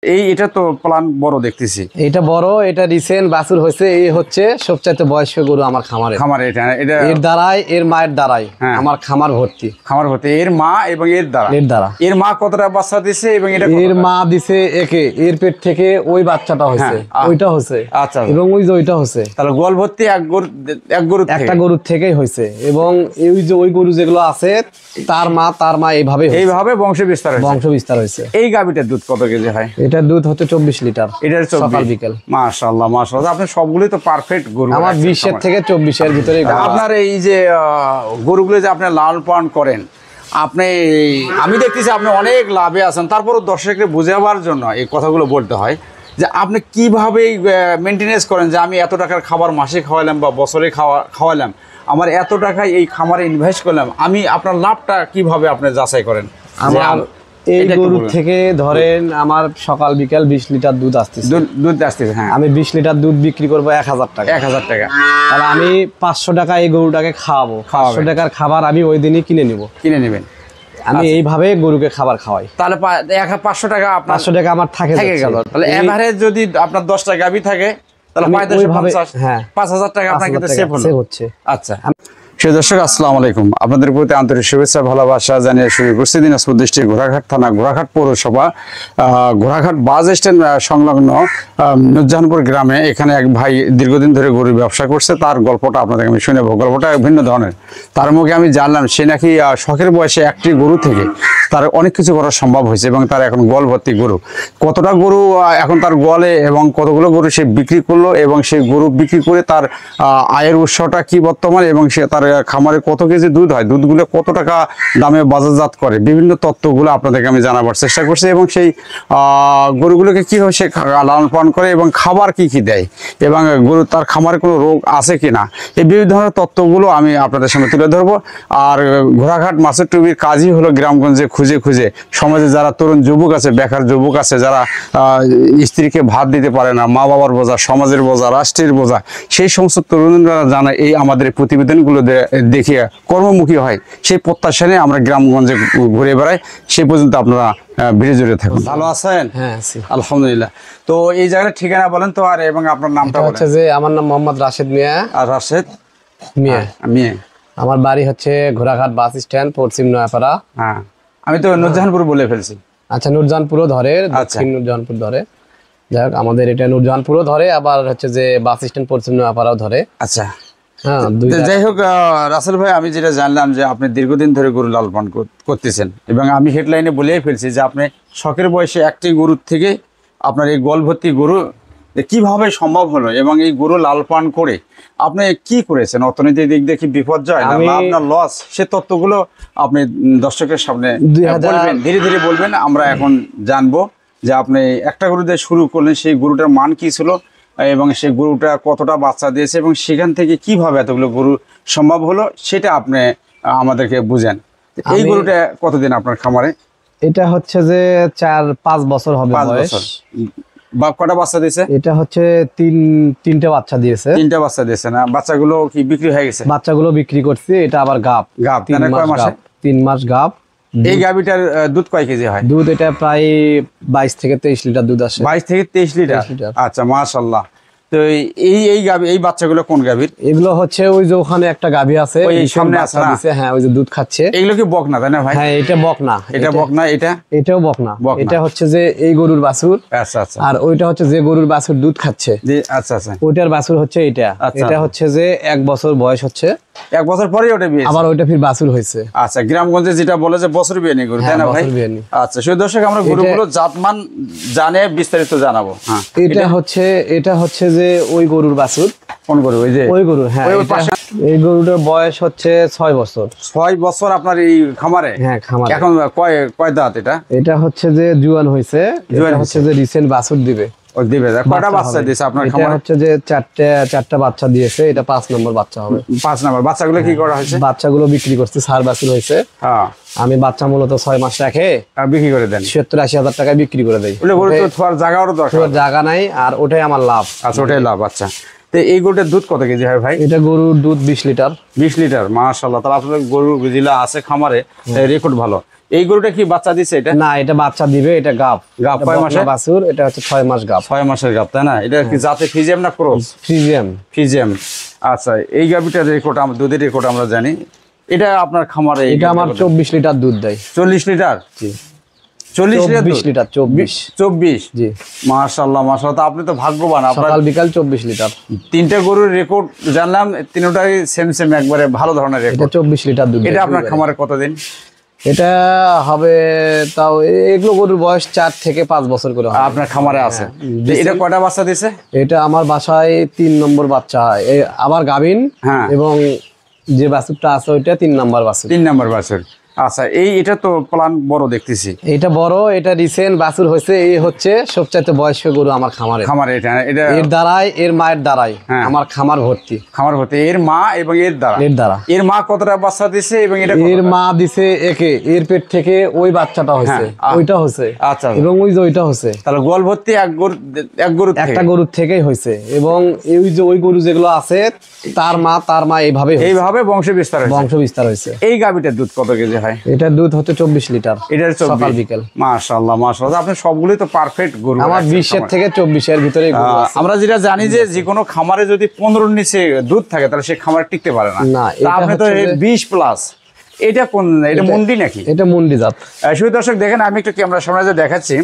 এটা তো প্লান বড় দেখতেছি। এটা বড়, এটা রিসেন্ট বাছুর হয়েছে। এই হচ্ছে সবচাইতে বয়স্ক গরু আমার খামারে। এটা এর দ্বারাই, এর মায়ের দ্বারাই আমার খামার ভর্তি। এর মা এবং এর দ্বারা এর মা কতটা বাচ্চা দিছে এবং এটা এর মা দিছে একে, এর পেট থেকে ওই বাচ্চাটা হয়েছে, ওইটা হয়েছে, আচ্ছা, এবং ওই যে ওইটা হয়েছে। তাহলে গোয়াল ভর্তি একটা গরুর থেকেই হয়েছে। এবং এই যে ওই গরু যেগুলো আছে তার মা এইভাবে বংশ বিস্তার হয়েছে। এই গাভীটার দুধ কত কেজি হয়? এটার দুধ হচ্ছে 24 লিটার, এটার সকাল বিকেল। মাশাআল্লাহ মাশাআল্লাহ, আপনি সবগুলোই তো পারফেক্ট গরু। আমার 20 থেকে 24 এর ভিতরে। আপনার এই যে গরুগুলো যে আপনি লালন পালন করেন, আমি দেখতেছি আপনি অনেক লাভে আছেন। তারপরও দর্শককে বোঝাবার জন্য এই কথাগুলো বলতে হয় যে আপনি কিভাবে মেনটেনেন্স করেন যে আমি এত টাকার খাবার মাসে খাওয়ালাম বা বছরে খাওয়ালাম, আমার এত টাকায় এই খামারে ইনভেস্ট করলাম, আমি আপনার লাভটা কিভাবে আপনি যাচাই করেন? আমার এই গরু থেকে ধরেন আমার সকাল বিকাল 20 লিটার দুধ আসতেছে। হ্যাঁ, আমি 20 লিটার দুধ বিক্রি করবো 1000 টাকা। তাহলে আমি 500 টাকা এই গরুটাকে খাওয়াবো। 500 টাকার খাবার আমি ওই দিনই কিনে নেবেন। আমি এইভাবে গরুকে খাবার খাওয়াই। তাহলে 500 টাকা আমার থাকে গেল। তাহলে এভারেজ যদি আপনার 10টা গাভী থাকে তাহলে 5000 টাকা আপনার কাছে সেভ হচ্ছে। আচ্ছা দর্শক, আসসালামু আলাইকুম। আপনাদের প্রতি আন্তরিক শুভেচ্ছা ভালোবাসা জানিয়ে শুরু করছি দিনাজপুর ডিস্ট্রিক্ট ঘোড়াঘাট থানা, ঘোড়াঘাট পৌরসভা, ঘোড়াঘাট বাস স্ট্যান্ড সংলগ্ন নুরজাহানপুর গ্রামে। এখানে এক ভাই দীর্ঘদিন ধরে গরুর ব্যবসা করছে। তার গল্পটা আপনাদের আমি শুনেবো। গল্পটা ভিন্ন ধরনের। তার মুখে আমি জানলাম সে নাকি শখের বয়সে একটি গরু থেকে তার অনেক কিছু করা সম্ভব হয়েছে এবং তার এখন গোয়াল ভর্তি গরু। কতটা গরু এখন তার গোয়ালে এবং কতগুলো গরু সে বিক্রি করলো এবং সেই গরু বিক্রি করে তার আয়ের উৎসটা কি বর্তমানে, এবং সে তার খামারে কত কেজি দুধ হয়, দুধগুলো কত টাকা দামে বাজারজাত করে, বিভিন্ন তথ্যগুলো আপনাদেরকে আমি জানাবার চেষ্টা করছি। এবং সেই গরুগুলোকে কীভাবে সে লালন পালন করে এবং খাবার কি কি দেয় এবং গরু তার খামারে কোনো রোগ আছে কি না, এই বিভিন্ন ধরনের তথ্যগুলো আমি আপনাদের সামনে তুলে ধরবো। আর ঘোড়াঘাট মাছের টুবির কাজই হলো গ্রামগঞ্জে খুঁজে সমাজে যারা তরুণ যুবক আছে, বেকার যুবক আছে, যারা স্ত্রীকে ভাত দিতে পারে না, মা বাবার বোঝা, সমাজের বোঝা, রাষ্ট্রের বোঝা, সেই সমস্ত তরুণরা জানা এই আমাদের প্রতিবেদনগুলো দেখিয়ে কর্মমুখী হয়, সেই প্রত্যাশা নিয়ে আমরা গ্রামগঞ্জে ঘুরে বেড়াই। সেই পর্যন্ত আপনারা ভিড়ে জড়িয়ে থাকুন। ভালো আছেন? হ্যাঁ, আলহামদুলিল্লাহ। তো এই জায়গার ঠিকানা বলেন তো, আর এবং আপনার নামটা হচ্ছে যে আমার নাম মোহাম্মদ রাশেদ মিয়া। আর রাশেদ মিয়া, আমার বাড়ি হচ্ছে ঘোড়াঘাট বাস স্ট্যান্ড, পশ্চিম নয়াপাড়া। হ্যাঁ, আমি তো নুরজাহানপুর বলে ফেলছি। আচ্ছা, নুরজাহানপুরও ধরে, দক্ষিণ নুরজাহানপুর ধরে। যাই হোক, আমাদের এটা নুরজাহানপুরও ধরে, আবার হচ্ছে যে বাস স্ট্যান্ড পশ্চিম নয়াপাড়াও ধরে। আচ্ছা, যাই হোক রাসেল ভাই, আমি যেটা জানলাম যে আপনি দীর্ঘদিন ধরে গরু লালন পালন করতেছেন, এবং আমি হেডলাইনে বলেই ফেলছি যে আপনি শখের বয়সে একটি গরুর থেকে আপনার এই গোয়াল ভর্তি গরু কিভাবে সম্ভব হলো, এবং এই গরু লালন পালন করে আপনি কি করেছেন, অর্থনৈতিক দিক দিয়ে কি বিপর্যয় না লাভ না লস, সে তথ্যগুলো আপনি দর্শকের সামনে বলবেন, ধীরে ধীরে বলবেন। আমরা এখন জানবো যে আপনি একটা গরু দিয়ে শুরু করলেন, সেই গরুটার মান কি ছিল এবং সেই গরুটা কতটা বাচ্চা দিয়েছে এবং সেখান থেকে কিভাবে এতগুলো গরু সম্ভব হলো, সেটা আপনি আমাদেরকে বুঝেন। এই গরুটা কতদিন আপনার খামারে? এটা হচ্ছে যে 4-5 বছর হবে বয়স। কটা বাচ্চা দিয়েছে? এটা হচ্ছে তিনটা বাচ্চা দিয়েছে। তিনটা বাচ্চা দিয়েছে না? বাচ্চাগুলো কি বিক্রি হয়ে গেছে? বাচ্চাগুলো বিক্রি করছি। এটা আবার গাব 3 মাস গাব। এই গাভীটার দুধ কয় কেজি হয়? দুধ এটা প্রায় 22 থেকে 23 লিটার দুধ আসে। 22 থেকে 23 লিটার। আচ্ছা, মাশাআল্লাহ। তো এই বাচ্চাগুলো কোন গাভীর? এগুলো হচ্ছে ওই যে ওখানে একটা গাভী আছে, ওই সামনে আছে। হ্যাঁ, ওই যে দুধ খাচ্ছে। এগুলো কি বকনা তাই না ভাই? হ্যাঁ, এটা বকনা। এটাও বকনা। এটা হচ্ছে যে এই গরুর বাছুর। আচ্ছা আচ্ছা। আর ওইটা হচ্ছে যে গরুর বাছুর দুধ খাচ্ছে। আচ্ছা আচ্ছা। ওইটার বাছুর হচ্ছে এটা। এটা হচ্ছে যে 1 বছর বয়স হচ্ছে। 1 বছর পরে ওটা বিয়ে, আবার ওইটা ফির বাছুর হয়েছে। আচ্ছা, গ্রামগঞ্জে যেটা বলে যে বছর বিয়ে নেই গরু, তাই না ভাই? আচ্ছা, সেই দর্শক আমরা গরুগুলো জাতমান জানে বিস্তারিত জানাবো। হ্যাঁ, এটা হচ্ছে যে ওই গরুর বাছুর। কোন গরু? ওই গরু। হ্যাঁ, এই গরুটার বয়স হচ্ছে 6 বছর। 6 বছর আপনার এই খামারে? হ্যাঁ, খামারে। এখন কয় দাঁত এটা? এটা হচ্ছে যে জুয়ান হয়েছে। এটা হচ্ছে যে রিসেন্ট বাছুর দিবে। কয়টা বাচ্চা দিয়েছে আপনার খামারে? এটা হচ্ছে যে চারটা বাচ্চা দিয়েছে। এটা 5 নম্বর বাচ্চা হবে। 5 নম্বর। বাচ্চাগুলো কি করা হয়েছে? বাচ্চাগুলো বিক্রি করছে, 4 বাছুর হয়েছে। হ্যাঁ, আমি বাচ্চা মূলত 6 মাস রাখে বিক্রি করে দেন। 70-80 হাজার টাকায় বিক্রি করে দেই। জায়গাও দরকার, জায়গা নাই, আর ওটাই আমার লাভ। আচ্ছা, ওটাই লাভ। আচ্ছা, তো এই গরুটার দুধ কত কেজি হয় ভাই? এটা গরুর দুধ 20 লিটার। 20 লিটার, মাশাআল্লাহ। তাহলে আপনাদের গরু যেগুলা আছে খামারে রেকর্ড ভালো। এই গরুটা কি বাচ্চা দিছে? এটা না, এটা বাচ্চা দিবে। এটা গাব কয় মাসে বাছুর? এটা হচ্ছে 6 মাস গাব। 6 মাসের গাব, তাই না? এটা কি জাতে ফিজিয়াম না ক্রস? ফিজিয়াম। আচ্ছা, এই গাবিটার রেকর্ড দুধের রেকর্ড আমরা জানি। এটা আপনার খামারে এটা আমার 24 লিটার দুধ দেয়। 40 লিটার? জি, 40 লিটার। 24 জি, মাশাআল্লাহ মাশাআল্লাহ। তো আপনি তো ভাগ্যবান, আপনার সকাল বিকাল 24 লিটার। তিনটা গরুর রেকর্ড জানলাম, তিনটাই সেম একবারে ভালো ধরনের রেকর্ড। এটা 24 লিটার দুধ। এটা আপনার খামারে কতদিন? এটা হবে তাও, এগুলো গরুর বয়স 4 থেকে 5 বছর করে হয়। আপনার খামারে আছে? এটা কয়টা বাচ্চা দিছে? এটা আমার বাসায় 3 নম্বর বাচ্চা হয়, আবার গাভিন। এবং যে বাছুরটা আছে ওইটা 3 নম্বর বাছুর। 3 নম্বর বাছুর। আচ্ছা, এটা তো প্লান বড় দেখতেছি। এটা বড়, এটা রিসেন্ট বাছুর হয়েছে। এই হচ্ছে সবচাইতে বয়স্ক গরু আমার খামারে। এটা এর দ্বারাই, এর মায়ের দ্বারাই আমার খামার ভর্তি। এর মা এবং এর দ্বারা এর মা কতটা বাচ্চা দিছে এবং এটা এর মা দিছে একে, এর পেট থেকে ওই বাচ্চাটা হয়েছে, ওইটা হয়েছে। আচ্ছা, এবং ওই যে ওইটা হয়েছে। তাহলে গোয়াল ভর্তি একটা গরুর থেকেই হয়েছে। এবং এই যে ওই গরু যেগুলো আছে তার মা এইভাবে বংশ বিস্তার হয়েছে। এই গাভীটার দুধ কত কেজি হয়? এটার দুধ হচ্ছে 24 লিটার। এটার সকাল বিকেল। মাশাআল্লাহ মাশাআল্লাহ, আপনি সবগুলোই তো পারফেক্ট গরু। আমার 20 এর থেকে 24 এর ভিতরে গরু আছে। আমরা যেটা জানি যে কোনো খামারে যদি 15 নিচে দুধ থাকে তাহলে সেই খামার টিকতে পারে না। আপনি তো 20 প্লাস। এটা কোন, এটা মুন্ডি নাকি? এটা মুন্ডি জাত। শুধু দর্শক দেখেন, আমি একটু ক্যামেরার সামনে যে দেখাচ্ছি,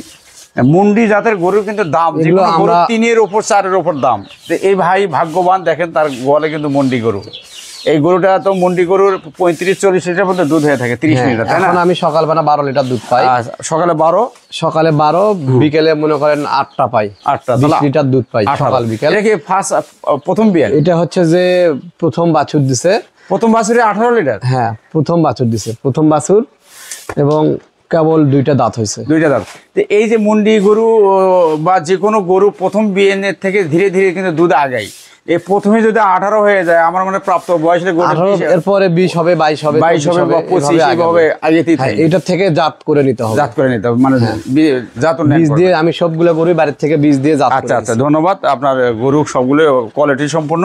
মুন্ডি জাতের গরুর কিন্তু দাম যেগুলো 3 উপর 4 উপর দাম। তো এই ভাই ভাগ্যবান, দেখেন তার গোয়ালে কিন্তু মুন্ডি গরু। এই গরুটা তো মুন্ডি গরুর 35-40 লিটার পর্যন্ত দুধ হয়ে থাকে, 30 লিটার, তাই না? এখন আমি সকালবেলা 12 লিটার দুধ পাই। সকালে 12, বিকেলে মনে করেন 8টা পাই। 20 লিটার দুধ পাই সকাল বিকেল। এটা কি ফার্স্ট প্রথম বিয়ান? এটা হচ্ছে যে প্রথম বাছুর দিছে। প্রথম বাছুরে 18 লিটার? হ্যাঁ, প্রথম বাছুর দিছে, প্রথম বাছুর। এবং কেবল 2টা দাঁত হয়েছে। 2টা দাঁত। তো এই যে মুন্ডি গরু বা যে কোনো গরু প্রথম বিয়ানের থেকে ধীরে ধীরে কিন্তু দুধ আগায়। এই প্রথমে যদি 18 হয়ে যায়, আমার মানে প্রাপ্ত বয়স এরপরে 20 হবে, 22 হবে, 22 হবে বা 25 হবে, আগেতেই এটা থেকে জাত করে নিতে হবে। মানে জাত বীজ দিয়ে আমি সবগুলো গরু বাড়ির থেকে বীজ দিয়ে জাত। আচ্ছা, ধন্যবাদ। আপনার গরু সবগুলো কোয়ালিটি সম্পূর্ণ।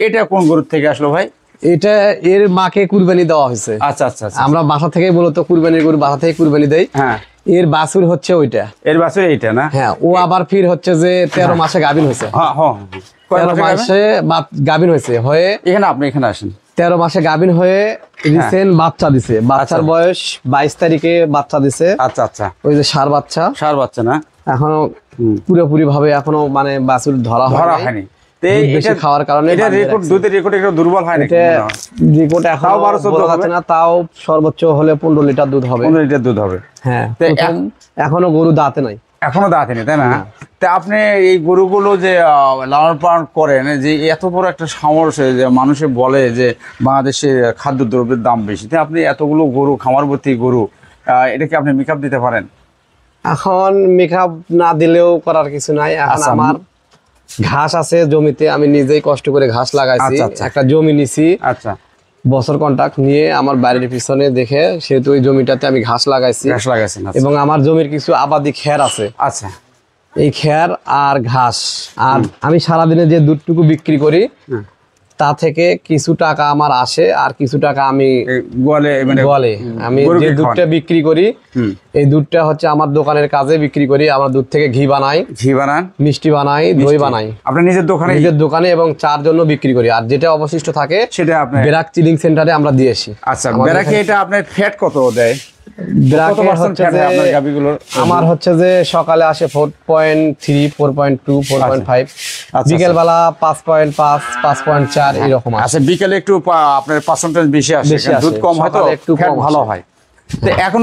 এটা কোন গরুর থেকে আসলো ভাই? এটা এর মাকে কুরবানি দেওয়া হয়েছে। আচ্ছা, আমরা বাসা থেকে মূলত কুরবানির গরু বাসা থেকে কুরবানি দেই। হ্যাঁ, এর বাছুর হচ্ছে ওইটা। এর বাছুর এইটা না? হ্যাঁ, ও আবার ফির হচ্ছে যে 13 মাসে গাভিন হয়েছে। 13 মাসে গাভিন হয়েছে হয়ে এখানে আসেন। 13 মাসে গাভিন হয়ে রিসেন্ট বাচ্চা দিছে। বাচ্চার বয়স 22 তারিখে বাচ্চা দিছে। আচ্ছা, ওই যে ষাঁড় বাচ্চা না, এখনো পুরোপুরি ভাবে এখনো মানে বাছুর ধরা হয়নি। খাওয়ার কারণে দুধের রেকর্ড একটু দুর্বল হয় না? রেকর্ড এখন 12-14 আছে না, তাও সর্বোচ্চ হলে 15 লিটার দুধ হবে। 15 লিটার দুধ হবে। হ্যাঁ, এখনো গরু দাঁতে নাই। তাই না? তা আপনি এই গরুগুলো যে লালন পালন করেন, যে এত বড় একটা সমস্যা যে মানুষে বলে যে বাংলাদেশে খাদ্যদ্রব্যের দাম বেশি, তাই আপনি এতগুলো গরু, খামার ভর্তি গরু, এটা কি আপনি মেকআপ দিতে পারেন? এখন মেকআপ না দিলেও করার কিছু নাই। এখন আমার ঘাস আছে জমিতে, আমি নিজেই কষ্ট করে ঘাস লাগাইছি। একটা জমি নিছি, বছর কন্ট্রাক্ট নিয়ে আমার বাড়ির পিছনে দেখে, সেহেতু ওই জমিটাতে আমি ঘাস লাগাইছি। এবং আমার জমির কিছু আবাদি খের আছে। আচ্ছা, এই খের আর ঘাস, আর আমি সারাদিনে যে দুধটুকু বিক্রি করি তা থেকে কিছু টাকা আমার আসে, আর কিছু টাকা আমি গোয়ালে আমি যে দুধটা বিক্রি করি, এই দুধটা হচ্ছে আমার দোকানের কাজে বিক্রি করি। আমার দুধ থেকে ঘি বানান, মিষ্টি বানাই, দই বানাই আপনার নিজের দোকানে এবং চার জন্য বিক্রি করি। আর যেটা অবশিষ্ট থাকে সেটা আপনি বেরাক চিলিং সেন্টারে আমরা দিয়ে আসি। আচ্ছা, বেরাকে এটা আপনার ফ্যাট কত দেয়? আমার হচ্ছে যে সকালে আসে 4.3, 4.2, 4.5, বিকেল বেলা 5.5, 5.4 এরকম। আচ্ছা, বিকেলে একটু আপনার পার্সেন্টেজ বেশি আসে, দুধ কম হয় তো একটু ভালো হয়। তো এখন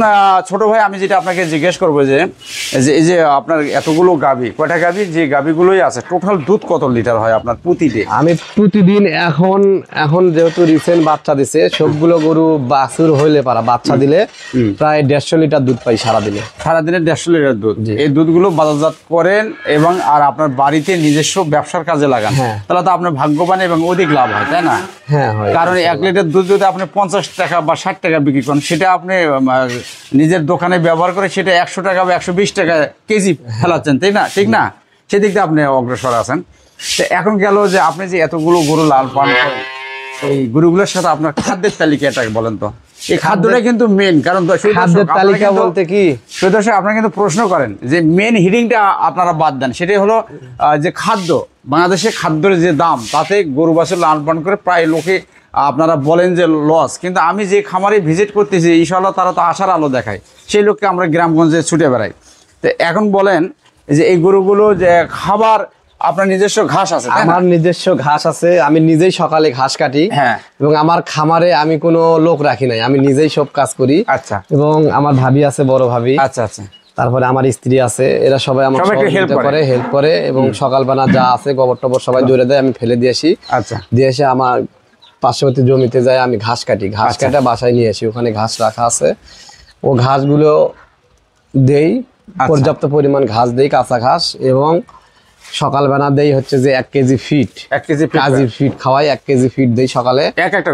ছোট ভাই, আমি যেটা আপনাকে জিজ্ঞেস করবো যে এই যে আপনার এতগুলো গাভী, কয়টা গাভী, যে গাভীগুলোই আছে, টোটাল দুধ কত লিটার হয় আপনার প্রতিদিন? আমি প্রতিদিন এখন যেহেতু রিসেন্ট বাচ্চা দিছে, সবগুলো গরু বাছুর হইলে পারা বাচ্চা দিলে প্রায় 150 লিটার দুধ পাই সারাদিনে। 150 লিটার দুধ। এই দুধগুলো বাজারজাত করেন এবং আর আপনার বাড়িতে নিজস্ব ব্যবসার কাজে লাগান, তাহলে তো আপনার ভাগ্যবান এবং অধিক লাভ হয়, তাই না? হ্যাঁ, কারণ 1 লিটার দুধ যদি আপনি 50 টাকা বা 60 টাকা বিক্রি করেন, সেটা আপনি নিজের দোকানে ব্যবহার করে সেটা 100 টাকা বা 120 টাকা কেজি ফেলাচ্ছেন, তাই না? ঠিক না? সেদিক দিয়ে আপনি অগ্রসর আছেন। তো এখন গেল যে আপনি যে এতগুলো গরু লালন পালন করেন, এই গরুগুলোর সাথে আপনার খাদ্যের তালিকাটা বলেন তো। এই খাদ্যটা কিন্তু মেন, কারণ খাদ্যের তালিকা বলতে কি দর্শক আপনারা কিন্তু প্রশ্ন করেন যে মেন হিডিংটা আপনারা বাদ দেন, সেটাই হলো যে খাদ্য। বাংলাদেশে খাদ্যের যে দাম, তাতে গরু বাছুর লালন পালন করে প্রায় লোকে আপনারা বলেন যে লস, কিন্তু আমি যে খামারে ভিজিট করতেছি ইনশাআল্লাহ তারা তো আশার আলো দেখায়, সেই লোককে আমরা গ্রামগঞ্জে ছুটে বেড়াই। তো এখন বলেন যে এই গরুগুলো যে খাবার, আপনার নিজস্ব ঘাস আছে? আমার নিজস্ব ঘাস আছে, আমি নিজেই সকালে ঘাস কাটি। হ্যাঁ। এবং আমার খামারে আমি কোনো লোক রাখি নাই, আমি নিজেই সব কাজ করি। আচ্ছা। এবং আমার ভাবি আছে, বড় ভাবি। আচ্ছা আচ্ছা। তারপরে আমার স্ত্রী আছে, এরা সবাই আমার হেল্প করে এবং সকালবেলা যা আছে গোবর টবর সবাই জোরে দেয়, আমি ফেলে দিয়ে আসি। আচ্ছা। দিয়ে এসে আমার পার্শ্ববর্তী জমিতে যায়, আমি ঘাস কাটি, ঘাস কাটা বাসায় নিয়ে আসি, ওখানে ঘাস রাখা আছে, ও ঘাসগুলো দেই, পর্যাপ্ত পরিমাণ ঘাস দেই, কাঁচা ঘাস। এবং সকালবেলা দেই হচ্ছে যে 1 কেজি ফিট, 1 কেজি ফিট খাওয়াই, 1 কেজি ফিট দেই সকালে। এক একটা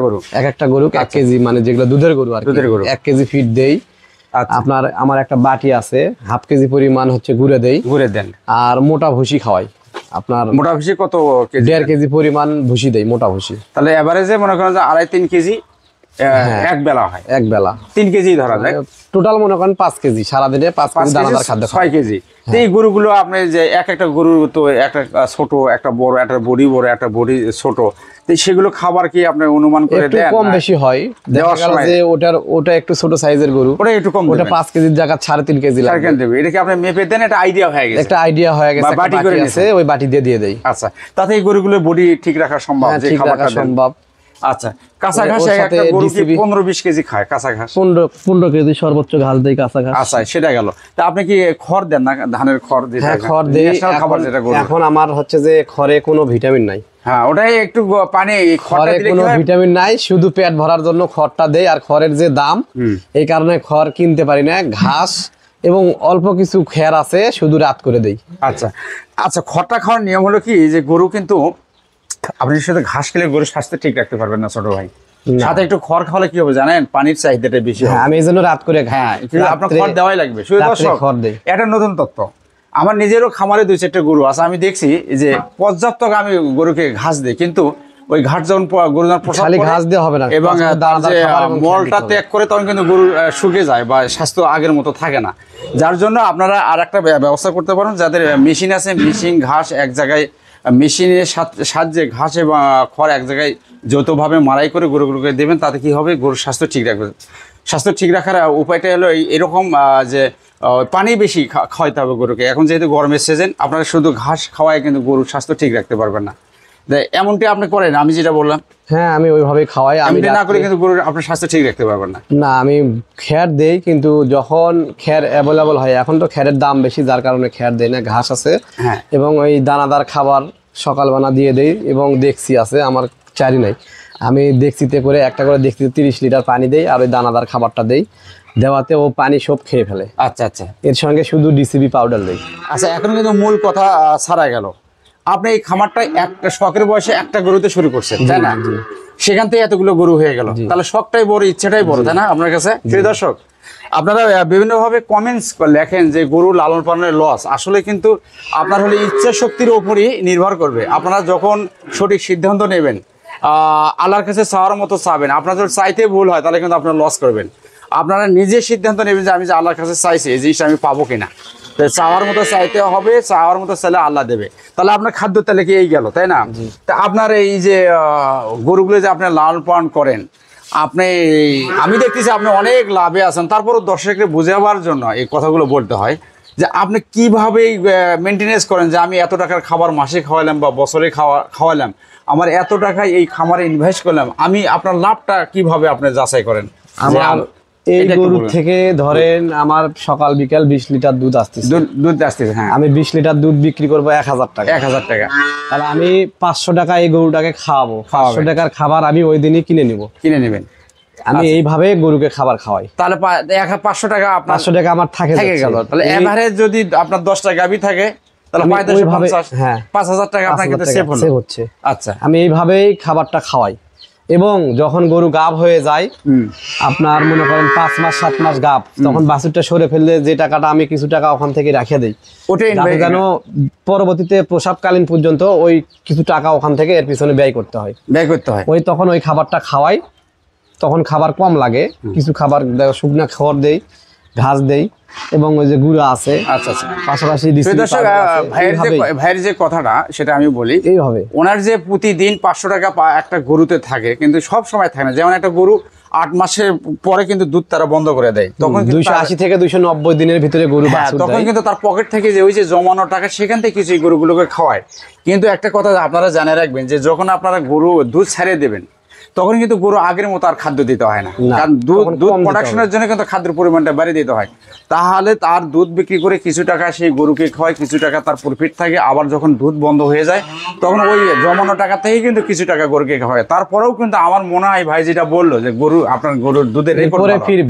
গরু 1 কেজি, মানে যেগুলো দুধের গরু আর দুধের গরু 1 কেজি ফিট দেই। আপনার আমার একটা বাটি আছে, হাফ কেজি পরিমাণ হচ্ছে গুঁড়ে দেই, গুঁড়ে দেন। আর মোটা ভুসি খাওয়াই। আপনার মোটা ভুসি কত কেজি? 1.5 কেজি পরিমাণ ভুসি দেই, মোটা ভুসি। তাহলে এভারেজে মনে করেন যে 2.5-3 কেজি এক বেলা হয়। এক বেলা 3 কেজি ধরা যায়। টোটাল মনে করেন 5 কেজি, সারাদিনে 5 কেজি দানাদার খাদ্য, 6 কেজি। এই গরুগুলো আপনি যে একটা গরু তো একটা ছোট, একটা বড়, একটা বডি বড়, একটা বডি ছোট, তো সেগুলো খাবার কি আপনি অনুমান করে দেন? একটু কম বেশি হয়, দেখা গেল যে ওটা একটু ছোট সাইজের গরু, ওটা একটু কম, ওটা 5 কেজির জায়গা 3.5 কেজি লাগবে। এটা কি আপনি মেপে দেন? এটা আইডিয়া হয়ে গেছে, একটা আইডিয়া হয়ে গেছে, বাটি করে আছে, ওই বাটি দিয়ে দেই। আচ্ছা, তাতে এই গরুগুলোর বডি ঠিক রাখা সম্ভব, যে খাবারটা সম্ভব। আচ্ছা, কাঁচা ঘাস একটা গরু কি 15-20 কেজি খায়? কাঁচা ঘাস 15 কেজি সর্বোচ্চ ঘাস দেই, কাঁচা ঘাস। আচ্ছা, সেটা গেল। তা আপনি কি খড় দেন না? ধানের খড় দিতে? হ্যাঁ, খড় দেই। খাবার যেটা গরু, এখন আমার হচ্ছে যে খড়ে কোনো ভিটামিন নাই। হ্যাঁ, ওটাই একটু পানি, খড়ে কোনো ভিটামিন নাই, শুধু পেট ভরার জন্য খড়টা দেই। আর খড়ের যে দাম, এই কারণে খড় কিনতে পারি না। ঘাস এবং অল্প কিছু খের আছে, শুধু রাত করে দেই। আচ্ছা আচ্ছা। খড়টা খাওয়ার নিয়ম হলো কি, যে গরু কিন্তু আপনি শুধু ঘাস খেলে গরুর স্বাস্থ্য ঠিক রাখতে পারবেন না ছোট ভাই। সাথে একটু খড় খাওয়ালে কি হবে জানেন? পানির চাহিদাটা বেশি হবে। আমি এই জন্য রাত করে, হ্যাঁ, আপনার খড় দেওয়াই লাগবে। শুধু খড় দেই। এটা নতুন তত্ত্ব। আমার নিজেরও খামারে 2-4টা গরু আছে, আমি দেখছি যে পর্যাপ্ত আমি গরুকে ঘাস দিই, কিন্তু ওই ঘাস যখন গরু ঘাস দেওয়া হবে না এবং মলটা ত্যাগ করে, তখন কিন্তু গরু শুকিয়ে যায় বা স্বাস্থ্য আগের মতো থাকে না। যার জন্য আপনারা আর একটা ব্যবস্থা করতে পারেন, যাদের মেশিন আছে, মেশিন ঘাস এক জায়গায়, মেশিনের সাহায্যে ঘাস এবং খড় এক জায়গায় যৌথভাবে মারাই করে গরুগুলোকে দেবেন। তাতে কি হবে? গরুর স্বাস্থ্য ঠিক রাখবে। স্বাস্থ্য ঠিক রাখার উপায়টা হলো এরকম যে পানি বেশি খাওয়াইতে হবে গরুকে। এখন যেহেতু গরমের সিজন, আপনারা শুধু ঘাস খাওয়ায় কিন্তু গরুর স্বাস্থ্য ঠিক রাখতে পারবেন না। এমনটি আপনি করেন, আমি যেটা বললাম? হ্যাঁ, আমি ওইভাবে খাওয়াই। আমি না করে কিন্তু গরুর আপনার স্বাস্থ্য ঠিক রাখতে পারবেন না। না, আমি খ্যার দেই, কিন্তু যখন খ্যার অ্যাভেলেবল হয়, এখন তো খ্যারের দাম বেশি, যার কারণে খ্যার দেই না। ঘাস আছে এবং ওই দানাদার খাবার সকালবেলা দিয়ে দেই। এবং দেখছি আছে, আমার চারি নাই, আমি দেখছিতে করে একটা করে দেখছি 30 লিটার পানি দেই, আর ওই দানাদার খাবারটা দেই, দেওয়াতে ও পানি সব খেয়ে ফেলে। আচ্ছা আচ্ছা। এর সঙ্গে শুধু ডিসিবি পাউডার দেই। আচ্ছা, এখন কিন্তু মূল কথা ছাড়া গেল। আপনি এই খামারটা একটা শখের বয়সে একটা গরুতে শুরু করছেন, তাই না? সেখান থেকে এতগুলো গরু হয়ে গেল, তাহলে শখটাই বড়, ইচ্ছাটাই বড়, তাই না আপনার কাছে? প্রিয় দর্শক, আপনারা বিভিন্নভাবে কমেন্টস লেখেন যে গরু লালন পালনের লস। আসলে কিন্তু আপনার হলে ইচ্ছা শক্তির উপরই নির্ভর করবে। আপনারা যখন সঠিক সিদ্ধান্ত নেবেন, আল্লাহর কাছে চাওয়ার মতো চাবেন। আপনার যদি চাইতে ভুল হয়, তাহলে কিন্তু আপনারা লস করবেন। আপনারা নিজে সিদ্ধান্ত নেবেন যে আমি যে আল্লাহর কাছে চাইছি, এই জিনিসটা আমি পাবো কিনা। চাওয়ার মতো চাইতে হবে, চাওয়ার মতো চাইলে আল্লাহ দেবে। তাহলে আপনার খাদ্য তালিকা এই গেল, তাই না? তা আপনার এই যে গরুগুলো যে আপনি লালন পালন করেন, আপনি, আমি দেখতেছি আপনি অনেক লাভে আছেন। তারপরও দর্শককে বোঝাবার জন্য এই কথাগুলো বলতে হয় যে আপনি কিভাবে মেনটেনেন্স করেন, যে আমি এত টাকার খাবার মাসে খাওয়ালাম বা বছরে খাওয়ালাম, আমার এত টাকায় এই খামারে ইনভেস্ট করলাম, আমি আপনার লাভটা কিভাবে আপনি যাচাই করেন? আমার এই গরু থেকে ধরেন আমার সকাল বিকাল 20 লিটার দুধ আসতেছে, হ্যাঁ, আমি 20 লিটার দুধ বিক্রি করবো 1000 টাকা। 1000 টাকা। তাহলে আমি 500 টাকা এই গরুটাকে খাওয়াবো। 500 টাকার খাবার আমি ওই দিনই কিনে নেবেন। আমি এইভাবে গরুকে খাবার খাওয়াই। তাহলে 500 টাকা, 500 টাকা আমার থাকে গেল। তাহলে এভারেজ যদি আপনার 10টা গাভী থাকে, তাহলে 5,050, 5,000 টাকা আপনার কাছে সেভ হচ্ছে। আচ্ছা, আমি এইভাবেই খাবারটা খাওয়াই। এবং যখন গরু গাব হয়ে যায়, আপনার মনে করেন 5 মাস 7 মাস গাব, তখন বাছুরটা সরে ফেললে যে টাকাটা আমি কিছু টাকা ওখান থেকে রাখিয়ে দিই, ওটাই যেন পরবর্তীতে প্রসবকালীন পর্যন্ত ওই কিছু টাকা ওখান থেকে এর পিছনে ব্যয় করতে হয়। ওই তখন ওই খাবারটা খাওয়াই, তখন খাবার কম লাগে, কিছু খাবার শুকনা খড় দেই, ঘাস দেই, এবং ওই যে গুঁড়া আছে। আচ্ছা আচ্ছা, পাশাপাশি ভাইয়ের যে কথাটা সেটা আমি বলি এইভাবে, ওনার যে প্রতিদিন 500 টাকা একটা গরুতে থাকে, কিন্তু সব সময় থাকে না। যেমন একটা গরু 8 মাসের পরে কিন্তু দুধ তারা বন্ধ করে দেয়, তখন 280 থেকে 290 দিনের ভিতরে গরু বাছুর তখন কিন্তু তার পকেট থেকে যে ওই যে জমানো টাকা সেখান থেকে কিছু গরুগুলোকে খাওয়ায়। কিন্তু একটা কথা আপনারা জানে রাখবেন যে যখন আপনারা গরু দুধ ছাড়িয়ে দেবেন তখন কিন্তু গরু আগের মতো আর খাদ্য দিতে হয় না, কারণ দুধ প্রোডাকশনের জন্য কিন্তু খাদ্যের পরিমাণটা বাড়িয়ে দিতে হয়। তাহলে তার দুধ বিক্রি করে কিছু টাকা সেই গরুকে খাওয়ায়, কিছু টাকা তার প্রফিট থাকে। আবার যখন দুধ বন্ধ হয়ে যায় তখন ওই জমানো টাকা থেকে কিন্তু কিছু টাকা গরুকে খাওয়ায়। তারপরেও কিন্তু আমার মনে হয় ভাই যেটা বললো যে গরু আপনার গরুর দুধের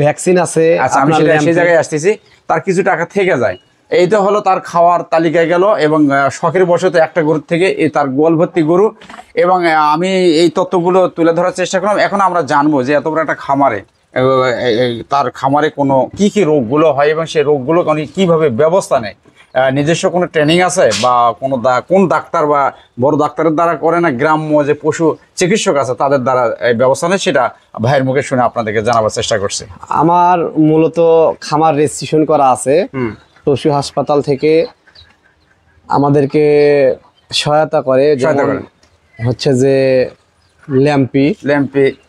ভ্যাকসিন আছে, আমি সেই জায়গায় আসতেছি, তার কিছু টাকা থেকে যায়। এইটা হলো তার খাওয়ার তালিকায় গেল, এবং শখের বশত একটা গরুর থেকে তার গোয়াল ভর্তি গরু। এবং আমি এই তথ্যগুলো তুলে ধরার চেষ্টা করলাম। এখন আমরা জানবো যে এত বড় একটা খামারে, তার খামারে কোনো কি কি রোগগুলো হয় এবং সেই রোগগুলো কিভাবে ব্যবস্থা নেয়। নিজস্ব কোনো ট্রেনিং আছে বা কোনো কোন ডাক্তার বা বড় ডাক্তারের দ্বারা করে না, গ্রাম্য যে পশু চিকিৎসক আছে তাদের দ্বারা এই ব্যবস্থা নেয়, সেটা ভাইয়ের মুখে শুনে আপনাদেরকে জানাবার চেষ্টা করছি। আমার মূলত খামার রেজিস্ট্রেশন করা আছে, পশু হাসপাতাল থেকে আমাদেরকে সহায়তা করে, যেমন হচ্ছে যে ল্যাম্পি,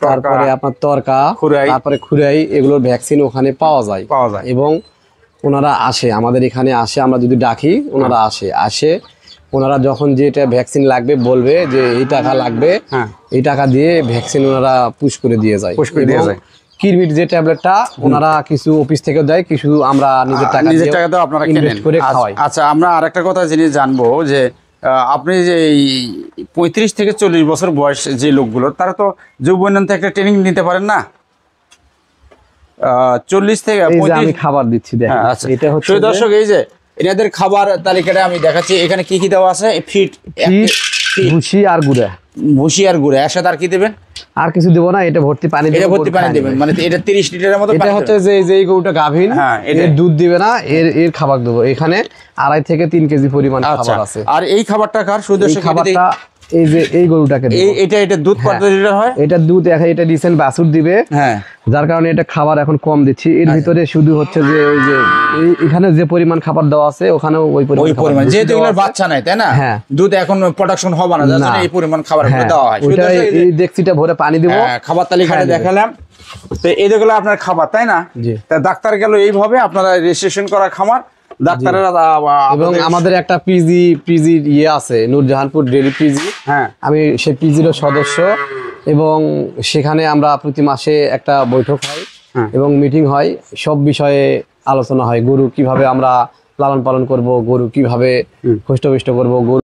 তারপরে আপনার তরকা, তারপরে খুরাই, এগুলোর ভ্যাকসিন ওখানে পাওয়া যায়। এবং ওনারা আসে আমাদের এখানে আসে, আমরা যদি ডাকি ওনারা আসে ওনারা যখন যেটা ভ্যাকসিন লাগবে বলবে যে এই টাকা লাগবে, এই টাকা দিয়ে ভ্যাকসিন ওনারা পুশ করে দিয়ে যায়। কিরমিট যে ট্যাবলেটটা ওনারা কিছু অফিস থেকে দেয়, কিছু আমরা নিজের টাকা দিয়ে আপনারা ইনভেস্ট করে খাওয়াই। আচ্ছা, আমরা আরেকটা কথা জিনিস জানবো যে আপনি যে 35 থেকে 40 বছর বয়স যে লোকগুলো, তারা তো যুবউন্নয়ন থেকে একটা ট্রেনিং নিতে পারেন না? 40 থেকে 35 আমি খাবার দিচ্ছি দেখেন। আচ্ছা, এটা হচ্ছে দর্শক, এই যে এনাদের খাবার তালিকাটা আমি দেখাচ্ছি। এখানে কি কি দেওয়া আছে? ফিট, ভুসি আর গুঁড়া, একসাথে আর কি দেবেন? আর কিছু দেব না, এটা ভর্তি পানি দেবেন। মানে এটা 30 লিটারের মতো। এটা হচ্ছে যে এই গরুটা গাভীন, এর দুধ দিবে না, এর খাবার দেবো। এখানে 2.5 থেকে 3 কেজি পরিমাণ খাবার আছে। আর এই খাবারটা কার? শুধু খাবারটা এই যে এই গরুটাকে এটা দুধ কত লিটার হয়? এটা দুধ এটা রিসেন্ট বাছুর দিবে, যার কারণে এটা খাবার এখন কম দিচ্ছি। এর ভিতরে শুধু হচ্ছে যে ওই যে এখানে যে পরিমাণ খাবার দেওয়া আছে ওখানে ওই পরিমাণ, যেহেতু এগুলোর বাচ্চা নাই, তাই না? দুধ এখন প্রোডাকশন হবে না, যার জন্য এই পরিমাণ খাবার দেওয়া হয়। ওটা এই ডেক্সিটা ভরে পানি দেব, খাবার তালিকাটা দেখালাম। তো এই যেগুলো আপনার খাবার, তাই না? তা ডাক্তার গেল এইভাবে আপনারা রেজিস্ট্রেশন করা খামার ডাক্তারেরা। এবং আমাদের একটা পিজি আছে, নূরজাহানপুর ডেইলি পিজি। আমি সেই পিজির সদস্য, এবং সেখানে আমরা প্রতি মাসে একটা বৈঠক হয় এবং মিটিং হয়, সব বিষয়ে আলোচনা হয়। গরু কিভাবে আমরা লালন পালন করব, গরু কিভাবে হৃষ্টপুষ্ট করব, গরু